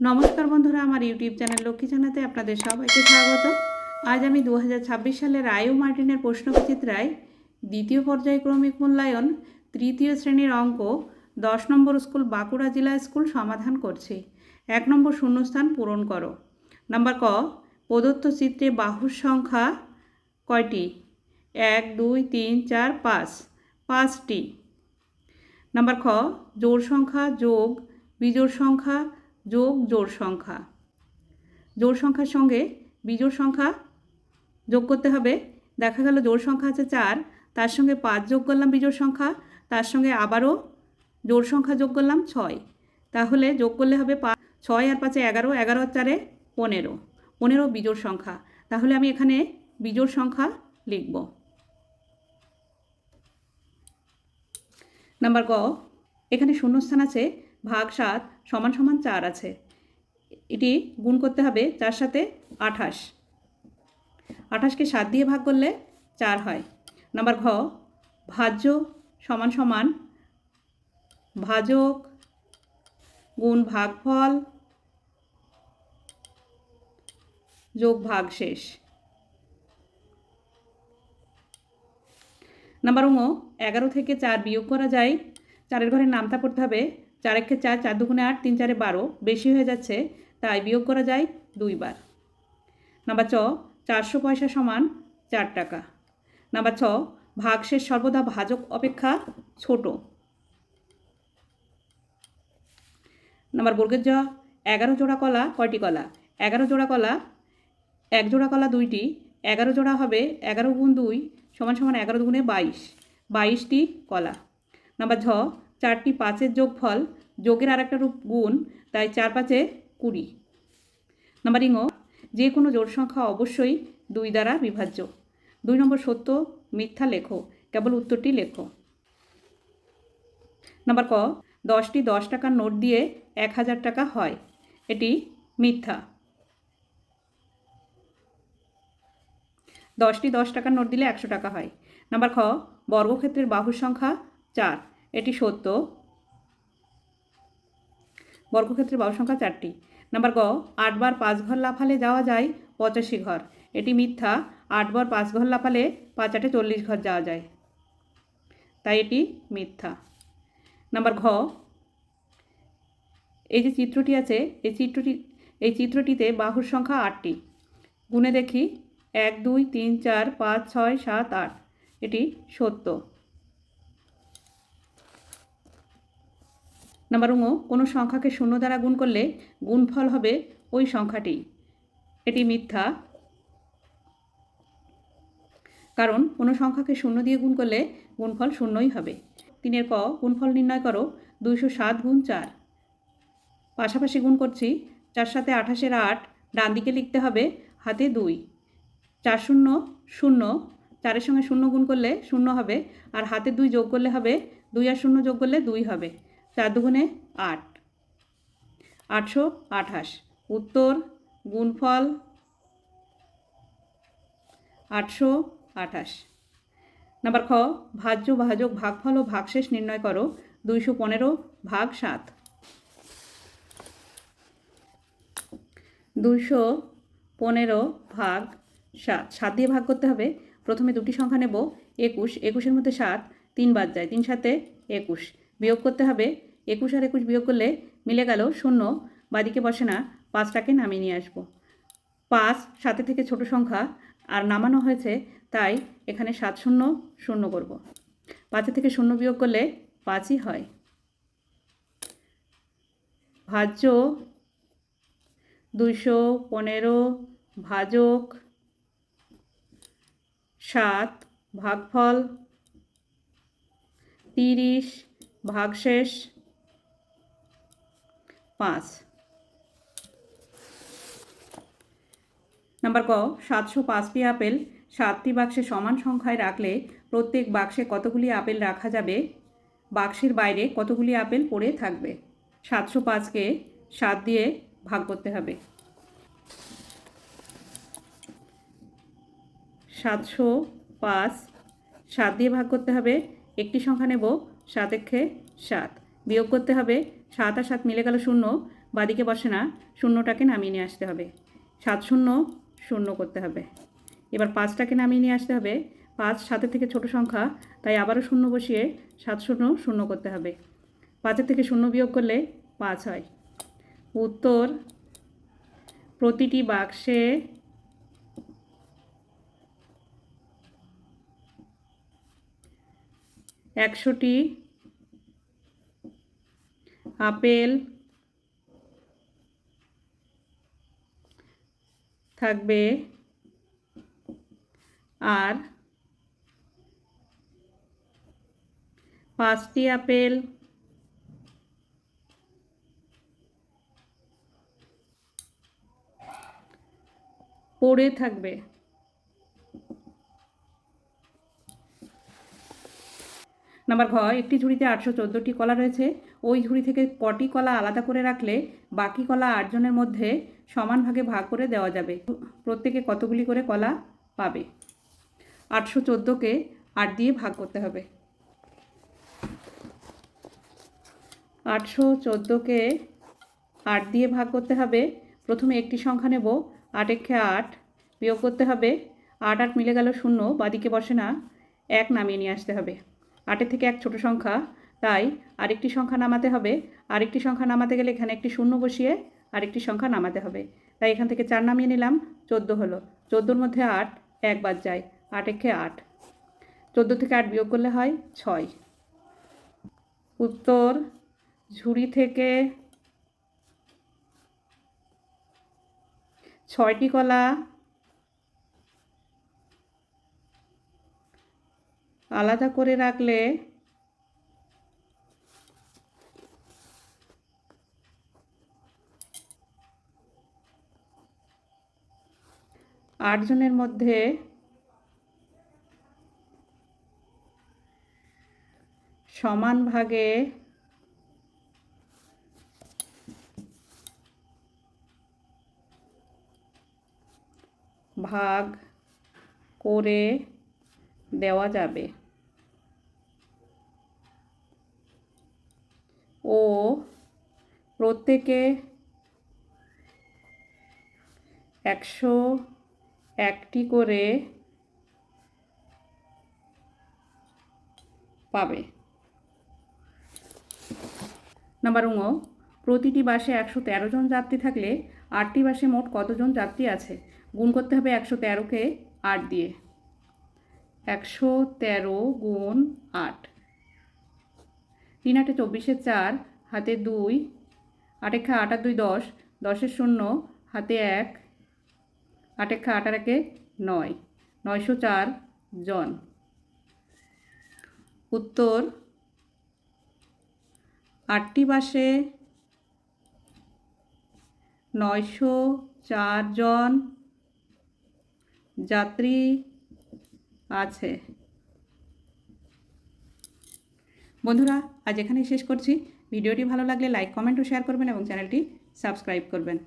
নমস্কার বন্ধুরা, আমার ইউটিউব চ্যানেল লক্ষ্মী জানাতে আপনাদের সবাইকে স্বাগত। আজ আমি 2026 সালের আইইউ মার্টিনের প্রশ্নবিচিত্রায় দ্বিতীয় পর্যায়ক্রমিক মূল্যায়ন তৃতীয় শ্রেণীর অঙ্ক 10 নম্বর স্কুল বাঁকুড়া জেলা স্কুল সমাধান করছি। 1 নম্বর শূন্যস্থান পূরণ করো। নাম্বার ক, প্রদত্ত চিত্রে বাহুর সংখ্যা কয়টি? 1 2 3 4 5, 5টি। নাম্বার খ, জোড় সংখ্যা যোগ বিজোড় সংখ্যা যোগ জোড় সংখ্যা। জোড় সংখ্যার সঙ্গে বিজোড় সংখ্যা যোগ করতে হবে। দেখা গেল জোড় সংখ্যা আছে 4, তার সঙ্গে 5 যোগ করলাম বিজোড় সংখ্যা, তার সঙ্গে আবারও জোড় সংখ্যা যোগ করলাম 6। তাহলে যোগ করলে হবে 6 আর 5 11, 11 আর 4 15, 15 বিজোড় সংখ্যা। তাহলে আমি এখানে বিজোড় সংখ্যা লিখব। নাম্বার গ, এখানে শূন্যস্থান আছে, ভাগ 7 সমান সমান 4 আছে। এটি গুণ করতে হবে 4 সাথে 28, 28কে 7 দিয়ে ভাগ করলে 4 হয়। নাম্বার ঘ, ভাজ্য সমান সমান ভাজক গুণ ভাগফল যোগ ভাগশেষ। নাম্বার ঙ, 11 থেকে 4 বিয়োগ করা যায়। 4-এর ঘরে নামতা পড়তে হবে। 4 একে 4, 4 দুগুণে 8, 3 4 12, বেশি হয়ে যাচ্ছে, তাই বিয়োগ করা যায় 2 বার। নাম্বার চ, 400 পয়সা সমান 4 টাকা। নাম্বার ছ, ভাগশেষ সর্বদা ভাজক অপেক্ষা ছোট। নাম্বার বর্গের জ, 11 জোড়া কলা কয়টি কলা? 11 জোড়া কলা, 1 জোড়া কলা 2টি, 11 জোড়া হবে 11 গুণ 2 সমান সমান 11 দুগুণে 22, 22টি কলা। নাম্বার ঝ, 4টি 5-এর যোগফল, যোগের আর একটা রূপ গুণ, তাই 4 5 20। নাম্বার ঙ, যে কোনো জোড় সংখ্যা অবশ্যই 2 দ্বারা বিভাজ্য। 2 নম্বর সত্য মিথ্যা লেখো, কেবল উত্তরটি লেখো। নাম্বার ক, 10টি 10 টাকার নোট দিয়ে 1000 টাকা হয়, এটি মিথ্যা। 10টি 10 টাকার নোট দিলে 100 টাকা হয়। নাম্বার খ, বর্গক্ষেত্রের বাহুর সংখ্যা 4, এটি সত্য। বর্গক্ষেত্রের বাহুর সংখ্যা 4টি। নাম্বার গ, 8 বার 5 ঘর লাফালে যাওয়া যায় 85 ঘর, এটি মিথ্যা। 8 বার 5 ঘর লাফালে 5 8 40 ঘর যাওয়া যায়, তাই এটি মিথ্যা। নাম্বার ঘ, এই যে চিত্রটি আছে, এই চিত্রটিতে বাহুর সংখ্যা 8টি। গুণে দেখি, 1 2 3 4 5 6 7 8, এটি সত্য। নাম্বার ঙ, কোনো সংখ্যাকে 0 দ্বারা গুণ করলে গুণফল হবে ওই সংখ্যাটি, এটি মিথ্যা। কারণ কোনো সংখ্যাকে 0 দিয়ে গুণ করলে গুণফল 0ই হবে। 3-এর ক, গুণফল নির্ণয় করো। 207 গুণ 4, পাশাপাশি গুণ করছি। 4 7 28-এর 8, ডান দিকে লিখতে হবে হাতে 2। 4 0 0, 4-এর সঙ্গে 0 গুণ করলে 0 হবে, আর হাতে 2 যোগ করলে হবে 2 আর 0 যোগ করলে 2 হবে। 4 দুগুণে 8, 828। উত্তর গুণফল 828। নাম্বার খ, ভাজ্য ভাজক ভাগফল ও ভাগশেষ নির্ণয় করো। 215 ভাগ 7, 215 ভাগ 7, 7 দিয়ে ভাগ করতে হবে। প্রথমে দুটি সংখ্যা নেব, 21, 21-এর মধ্যে 7 3 বাদ যায়, 3 7 21। বিয়োগ করতে হবে, 21 আর 21 বিয়োগ করলে মিলে গেল 0, বাদিকে বসে না, 5টাকে নামিয়ে নিয়ে আসবো। 5 7 থেকে ছোট সংখ্যা আর নামানো হয়েছে, তাই এখানে 7 0 0 করব। 5 থেকে 0 বিয়োগ করলে 5ই হয়। ভাজ্য 215 ভাজক 7, ভাগফল 30, ভাগশেষ 5। নাম্বার ক, 705টি আপেল 7টি বাক্সে সমান সংখ্যায় রাখলে প্রত্যেক বাক্সে কতগুলি আপেল রাখা যাবে? বাক্সের বাইরে কতগুলি আপেল পড়ে থাকবে? 705কে 7 দিয়ে ভাগ করতে হবে। 705 7 দিয়ে ভাগ করতে হবে। একটি সংখ্যা নেব, 7 একে 7, বিয়োগ করতে হবে। 7 আর 7 মিলে গেল 0, বাদিকে বসে না, শূন্যটাকে নামিয়ে নিয়ে আসতে হবে। 7 শূন্য শূন্য করতে হবে। এবার 5টাকে নামিয়ে নিয়ে আসতে হবে। 5 7-এর থেকে ছোট সংখ্যা, তাই আবারও শূন্য বসিয়ে 7 শূন্য শূন্য করতে হবে। 5-এর থেকে শূন্য বিয়োগ করলে 5 হয়। উত্তর প্রতিটি বাক্সে 100টি আপেল থাকবে আর 5টি আপেল পড়ে থাকবে। নাম্বার ঘ, একটি ঝুড়িতে 814টি কলা রয়েছে। ওই ঝুড়ি থেকে কটি কলা আলাদা করে রাখলে বাকি কলা 8 জনের মধ্যে সমান ভাগে ভাগ করে দেওয়া যাবে? প্রত্যেকে কতগুলি করে কলা পাবে? 814কে 8 দিয়ে ভাগ করতে হবে। 814কে 8 দিয়ে ভাগ করতে হবে। প্রথমে একটি সংখ্যা নেব, 8 একে 8, বিয়োগ করতে হবে। 8 8 মিলে গেল 0, বাদিকে বসে না, 1 নামিয়ে নিয়ে আসতে হবে। 8-এর থেকে 1 ছোট সংখ্যা, তাই আরেকটি সংখ্যা নামাতে হবে। আরেকটি সংখ্যা নামাতে গেলে এখানে একটি শূন্য বসিয়ে আরেকটি সংখ্যা নামাতে হবে। তাই এখান থেকে 4 নামিয়ে নিলাম, 14 হলো। 14-র মধ্যে 8 1 বাদ যায়, 8 একে 8। 14 থেকে 8 বিয়োগ করলে হয় 6। উত্তর ঝুড়ি থেকে 6টি কলা আলাদা করে রাখলে আট জনের মধ্যে সমান ভাগে ভাগ করে দেওয়া যাবে ও প্রত্যেকে 101টি করে পাবে। নাম্বার ঙ, প্রতিটি বাসে 113 জন যাত্রী থাকলে 8টি বাসে মোট কতজন যাত্রী আছে? গুণ করতে হবে 113কে 8 দিয়ে। 113 গুণ 8। 3 8 24 4, হাতে 2, 8 1 8 আর 2 10, 10-এর 0, হাতে 1, 8 1 8 আর 1 9, 904 জন। উত্তর 8টি বাসে 904 জন যাত্রী আছে। বন্ধুরা, আজ এখানেই শেষ করছি। ভিডিওটি ভালো লাগলে লাইক, কমেন্ট ও শেয়ার করবেন এবং চ্যানেলটি সাবস্ক্রাইব করবেন।